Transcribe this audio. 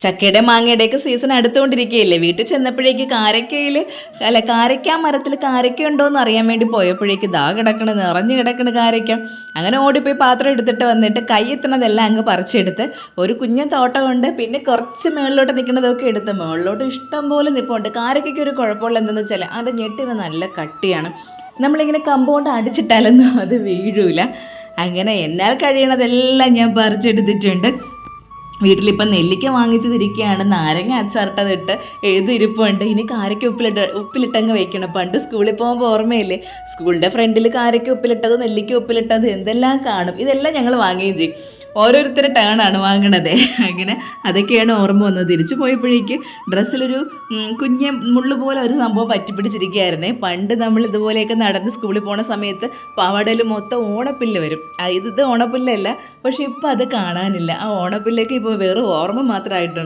ചക്കയുടെ മാങ്ങയുടെയൊക്കെ സീസൺ അടുത്തുകൊണ്ടിരിക്കുകയല്ലേ. വീട്ടിൽ ചെന്നപ്പോഴേക്ക് കാരയ്ക്ക മരത്തിൽ കാരയ്ക്ക ഉണ്ടോയെന്ന് അറിയാൻ വേണ്ടി പോയപ്പോഴേക്ക് നിറഞ്ഞു കിടക്കണ കാരയ്ക്ക. അങ്ങനെ ഓടിപ്പോയി പാത്രം എടുത്തിട്ട് വന്നിട്ട് കൈയെത്തണതെല്ലാം അങ്ങ് പറിച്ചെടുത്ത് ഒരു കുഞ്ഞൻ തോട്ടം കൊണ്ട് പിന്നെ കുറച്ച് മുകളിലോട്ട് നിൽക്കുന്നതൊക്കെ എടുത്ത് മുകളിലോട്ട് ഇഷ്ടം പോലെ നിൽപ്പുണ്ട്. കാരയ്ക്കൊക്കെ ഒരു കുഴപ്പമുള്ള എന്തെന്ന് വെച്ചാൽ അതിൻ്റെ ഞെട്ടിന് നല്ല കട്ടിയാണ്. നമ്മളിങ്ങനെ കമ്പൗണ്ട് അടിച്ചിട്ടാലൊന്നും അത് വീഴൂല. അങ്ങനെ എന്നാൽ കഴിയണതെല്ലാം ഞാൻ പറിച്ചെടുത്തിട്ടുണ്ട്. വീട്ടിലിപ്പം നെല്ലിക്ക വാങ്ങിച്ചതിരിക്കുകയാണ്. നാരങ്ങ അച്ചാറിട്ടതിട്ട് എഴുതിയിരിപ്പുണ്ട്. ഇനി കാരയ്ക്ക് ഉപ്പിലിട്ടങ്ങ് വെക്കണം. പണ്ട് സ്കൂളിൽ പോകുമ്പോൾ ഓർമ്മയില്ലേ, സ്കൂളിൻ്റെ ഫ്രണ്ടിൽ കാരയ്ക്ക് ഉപ്പിലിട്ടത്, നെല്ലിക്ക ഉപ്പിലിട്ടത് എന്തെല്ലാം കാണും. ഇതെല്ലാം ഞങ്ങൾ വാങ്ങുകയും ചെയ്യും. ഓരോരുത്തരുടെ ടേണാണ് വാങ്ങണത്. അങ്ങനെ അതൊക്കെയാണ് ഓർമ്മ വന്നത്. തിരിച്ചു പോയപ്പോഴേക്ക് ഡ്രസ്സിലൊരു കുഞ്ഞെ മുള്ളു പോലെ ഒരു സംഭവം പറ്റിപ്പിടിച്ചിരിക്കുകയായിരുന്നേ. പണ്ട് നമ്മൾ ഇതുപോലെയൊക്കെ നടന്ന് സ്കൂളിൽ പോണ സമയത്ത് പാവാടയിൽ മൊത്തം ഓണപ്പില്ല് വരും. ഇത് ഓണപ്പില്ലല്ല, പക്ഷെ ഇപ്പം അത് കാണാനില്ല. ആ ഓണപ്പില്ലൊക്കെ ഇപ്പോൾ വെറും ഓർമ്മ മാത്രമായിട്ടുണ്ട്.